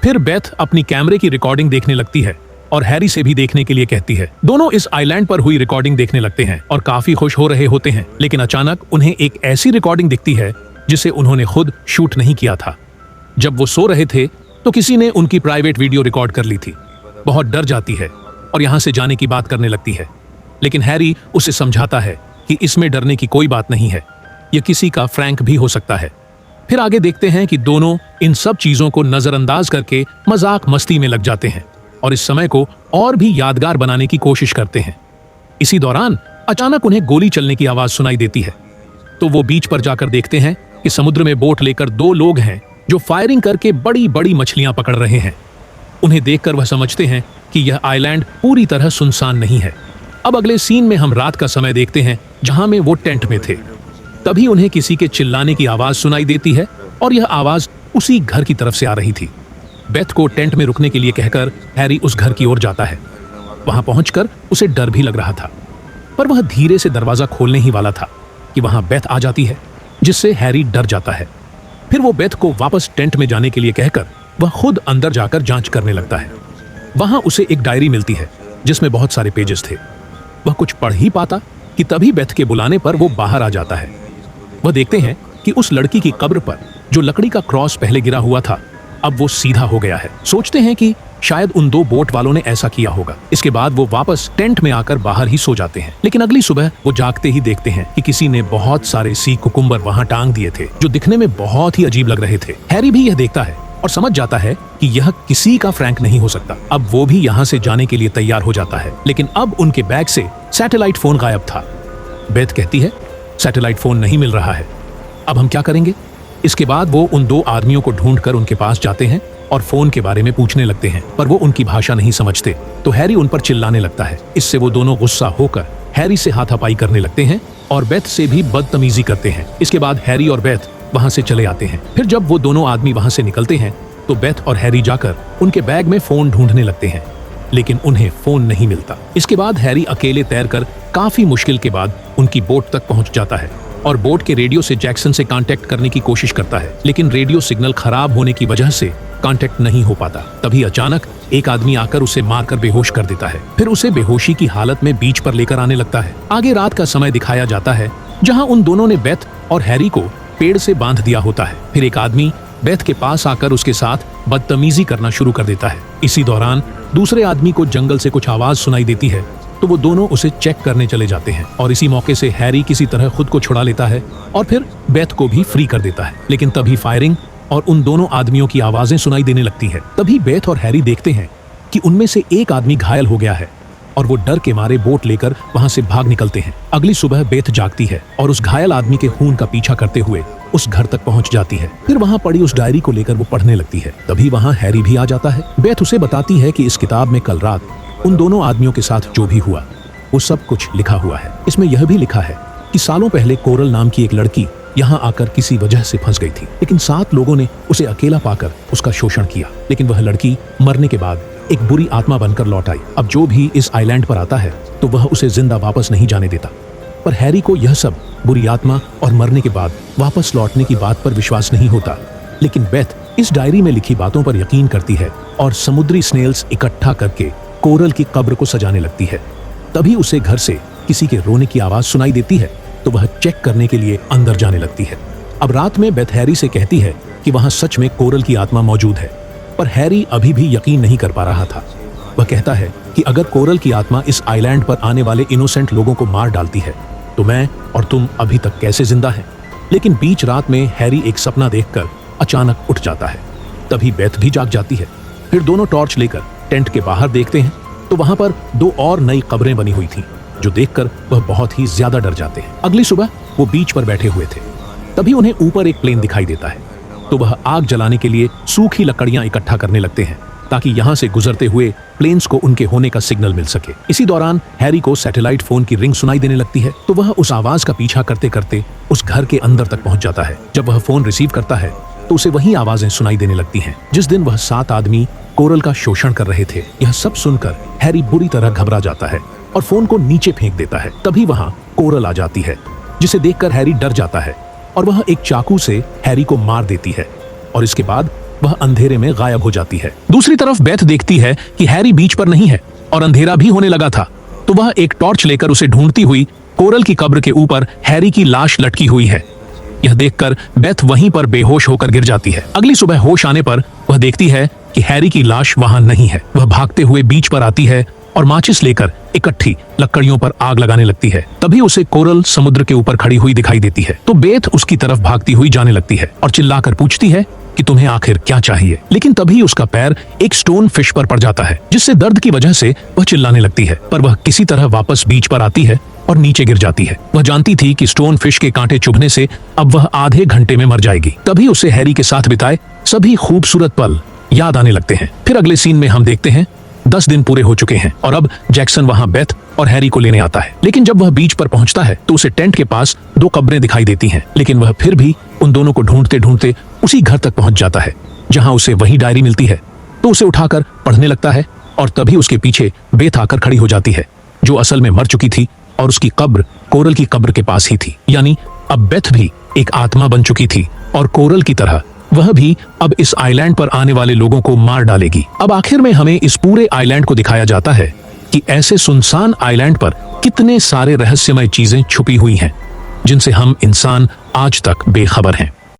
फिर बेथ अपनी कैमरे की रिकॉर्डिंग देखने लगती है और हैरी से भी देखने के लिए कहती है। दोनों इस आइलैंड पर हुई रिकॉर्डिंग देखने लगते हैं और काफी खुश हो रहे होते हैं, लेकिन अचानक उन्हें एक ऐसी रिकॉर्डिंग दिखती है जिसे उन्होंने खुद शूट नहीं किया था। जब वो सो रहे थे तो किसी ने उनकी प्राइवेट वीडियो रिकॉर्ड कर ली थी। बहुत डर जाती है और यहाँ से जाने की बात करने लगती है, लेकिन हैरी उसे समझाता है कि इसमें डरने की कोई बात नहीं है, यह किसी का फ्रैंक भी हो सकता है। फिर आगे देखते हैं कि दोनों इन सब चीजों को नजरअंदाज करके मजाक मस्ती में लग जाते हैं और इस समय को और भी यादगार बनाने की कोशिश करते हैं। इसी दौरान अचानक उन्हें गोली चलने की आवाज सुनाई देती है, तो वो बीच पर जाकर देखते हैं कि समुद्र में बोट लेकर 2 लोग हैं जो फायरिंग करके बड़ी बड़ी मछलियां पकड़ रहे हैं। उन्हें देखकर वह समझते हैं कि यह आइलैंड पूरी तरह सुनसान नहीं है। अब अगले सीन में हम रात का समय देखते हैं जहां में वो टेंट में थे। तभी उन्हें किसी के चिल्लाने की आवाज सुनाई देती है और यह आवाज उसी घर की तरफ से आ रही थी। बेथ को टेंट में रुकने के लिए कहकर हैरी उस घर की ओर जाता है। वहां पहुंचकर उसे डर भी लग रहा था, पर वह धीरे से दरवाजा खोलने ही वाला था कि वहां बेथ आ जाती है, जिससे हैरी डर जाता है। फिर वो बेथ को वापस टेंट में जाने के लिए कहकर वह खुद अंदर जाकर जांच करने लगता है। वहां उसे एक डायरी मिलती है जिसमें बहुत सारे पेजेस थे। वह कुछ पढ़ ही पाता कि तभी बेथ के बुलाने पर वो बाहर आ जाता है। वह देखते हैं कि उस लड़की की कब्र पर जो लकड़ी का क्रॉस पहले गिरा हुआ था, अब वो सीधा हो गया है। सोचते हैं कि शायद उन 2 बोट वालों ने ऐसा किया होगा। इसके बाद वो वापस टेंट में आकर बाहर ही सो जाते हैं। लेकिन अगली सुबह वो जागते ही देखते हैं कि किसी ने बहुत सारे सी कुकुम्बर वहां टांग दिए थे, जो दिखने में बहुत ही अजीब लग रहे थे। हैरी भी यह देखता है और समझ जाता है कि यह किसी का फ्रैंक नहीं हो सकता। अब वो भी यहाँ से जाने के लिए तैयार हो जाता है, लेकिन अब उनके बैग से सैटेलाइट फोन गायब था। बेथ कहती है, सैटेलाइट फोन नहीं मिल रहा है, अब हम क्या करेंगे? इसके बाद वो उन 2 आदमियों को ढूंढकर उनके पास जाते हैं और फोन के बारे में पूछने लगते हैं, पर वो उनकी भाषा नहीं समझते, तो हैरी उन पर चिल्लाने लगता है। इससे वो दोनों गुस्सा होकर हैरी से हाथापाई करने लगते हैं और बेथ से भी बदतमीजी करते हैं। इसके बाद हैरी और बेथ वहां से चले आते हैं। फिर जब वो दोनों आदमी वहां से निकलते हैं तो बेथ और हैरी जाकर उनके बैग में फोन ढूंढने लगते हैं, लेकिन उन्हें फोन नहीं मिलता। इसके बाद हैरी अकेले तैरकर काफी मुश्किल के बाद उनकी बोट तक पहुंच जाता है और बोट के रेडियो से जैक्सन से कांटेक्ट करने की कोशिश करता है, लेकिन रेडियो सिग्नल खराब होने की वजह से कांटेक्ट नहीं हो पाता। तभी अचानक एक आदमी आकर उसे मारकर बेहोश कर देता है। फिर उसे बेहोशी की हालत में बीच पर लेकर आने लगता है। आगे रात का समय दिखाया जाता है जहां उन दोनों ने बेथ और हैरी को पेड़ से बांध दिया होता है। फिर एक आदमी बेथ के पास आकर उसके साथ बदतमीजी करना शुरू कर देता है। इसी दौरान दूसरे आदमी को जंगल से कुछ आवाज सुनाई देती है, तो वो दोनों उसे चेक करने चले जाते हैं और इसी मौके से हैरी किसी तरह खुद को छुड़ा लेता है और फिर बेथ को भी फ्री कर देता है। लेकिन तभी फायरिंग और उन दोनों आदमियों की आवाजें सुनाई देने लगती है। तभी बेथ और हैरी देखते हैं कि उनमें से एक आदमी घायल हो गया है और वो डर के मारे बोट लेकर वहां से भाग निकलते हैं। अगली सुबह बेथ जागती है और उस घायल आदमी के खून का पीछा करते हुए उस घर तक पहुंच जाती है। फिर वहां पड़ी उस डायरी को लेकर वो पढ़ने लगती है। तभी वहां हैरी भी आ जाता है। बेथ उसे बताती है कि इस किताब में कल रात उन दोनों आदमियों के साथ जो भी हुआ वो सब कुछ लिखा हुआ है। इसमें यह भी लिखा है कि सालों पहले कोरल नाम की एक लड़की यहाँ आकर किसी वजह से फंस गई थी, लेकिन 7 लोगों ने उसे अकेला पाकर उसका शोषण किया, लेकिन वह लड़की मरने के बाद एक बुरी आत्मा बनकर लौट आई। अब जो भी इस आइलैंड पर आता है तो वह उसे जिंदा वापस नहीं जाने देता। पर हैरी को यह सब बुरी आत्मा और मरने के बाद वापस लौटने की बात पर विश्वास नहीं होता, लेकिन बेथ इस डायरी में लिखी बातों पर यकीन करती है और समुद्री स्नेल्स इकट्ठा करके कोरल की कब्र को सजाने लगती है। तभी उसे घर से किसी के रोने की आवाज सुनाई देती है, तो वह चेक करने के लिए अंदर जाने लगती है। अब रात में बेथ हैरी से कहती है कि वहां सच में कोरल की आत्मा मौजूद है, पर हैरी अभी भी यकीन नहीं कर पा रहा था। वह कहता है कि अगर कोरल की आत्मा इस आइलैंड पर आने वाले इनोसेंट लोगों को मार डालती है तो मैं और तुम अभी तक कैसे जिंदा हैं? लेकिन बीच रात में हैरी एक सपना देखकर अचानक उठ जाता है। तभी बेथ भी जाग जाती है। फिर दोनों टॉर्च लेकर टेंट के बाहर देखते हैं तो वहां पर 2 और नई कब्रें बनी हुई थीं, जो देखकर वह बहुत ही ज्यादा डर जाते हैं। अगली सुबह वो बीच पर बैठे हुए थे। तभी उन्हें ऊपर एक प्लेन दिखाई देता है, तो वह आग जलाने के लिए सूखी लकड़ियां इकट्ठा करने लगते हैं ताकि यहां से गुजरते हुए प्लेन्स को उनके होने का सिग्नल मिल सके। इसी दौरान हैरी को सैटेलाइट फोन की रिंग सुनाई देने लगती है, तो वह उस आवाज का पीछा करते करते उस घर के अंदर तक पहुंच जाता है। जब वह फोन रिसीव करता है तो उसे वही आवाजें सुनाई देने लगती हैं जिस दिन वह 7 आदमी कोरल का शोषण कर रहे थे। यह सब सुनकर हैरी बुरी तरह घबरा जाता है और फोन को नीचे फेंक देता है। तभी वहां कोरल आ जाती है, जिसे देखकर हैरी डर जाता है और वह एक चाकू से हैरी को मार देती है और इसके बाद वह अंधेरे में गायब हो जाती है। दूसरी तरफ बेथ देखती है कि हैरी बीच पर नहीं है और अंधेरा भी होने लगा था, तो वह एक टॉर्च लेकर उसे ढूंढती हुई कोरल की कब्र के ऊपर हैरी की लाश लटकी हुई है। यह देखकर बेथ वहीं पर बेहोश होकर गिर जाती है। अगली सुबह होश आने पर वह देखती है कि हैरी की लाश वहां नहीं है। वह भागते हुए बीच पर आती है और माचिस लेकर इकट्ठी लकड़ियों पर आग लगाने लगती है। तभी उसे कोरल समुद्र के ऊपर खड़ी हुई दिखाई देती है, तो बेथ उसकी तरफ भागती हुई जाने लगती है और चिल्लाकर पूछती है कि तुम्हें आखिर क्या चाहिए। लेकिन तभी उसका पैर एक स्टोन फिश पर पड़ जाता है, जिससे दर्द की वजह से वह चिल्लाने लगती है, पर वह किसी तरह वापस बीच पर आती है और नीचे गिर जाती है। वह जानती थी कि स्टोन फिश के कांटे चुभने से अब वह आधे घंटे में मर जाएगी। तभी उसे हैरी के साथ बिताए सभी खूबसूरत पल याद आने लगते हैं। फिर अगले सीन में हम देखते हैं 10 दिन पूरे हो चुके हैं और अब जैक्सन वहां बेथ और हैरी को लेने आता है। लेकिन जब वह बीच पर पहुंचता है तो उसे टेंट के पास 2 कब्रें दिखाई देती हैं, लेकिन वह फिर भी उन दोनों को ढूंढते ढूंढते उसी घर तक पहुंच जाता है जहां उसे वही डायरी मिलती है। तो उसे उठाकर पढ़ने लगता है और तभी उसके पीछे बेथ आकर खड़ी हो जाती है, जो असल में मर चुकी थी और उसकी कब्र कोरल की कब्र के पास ही थी। यानी अब बेथ भी एक आत्मा बन चुकी थी और कोरल की तरह वह भी अब इस आइलैंड पर आने वाले लोगों को मार डालेगी। अब आखिर में हमें इस पूरे आइलैंड को दिखाया जाता है कि ऐसे सुनसान आइलैंड पर कितने सारे रहस्यमय चीजें छुपी हुई हैं, जिनसे हम इंसान आज तक बेखबर हैं।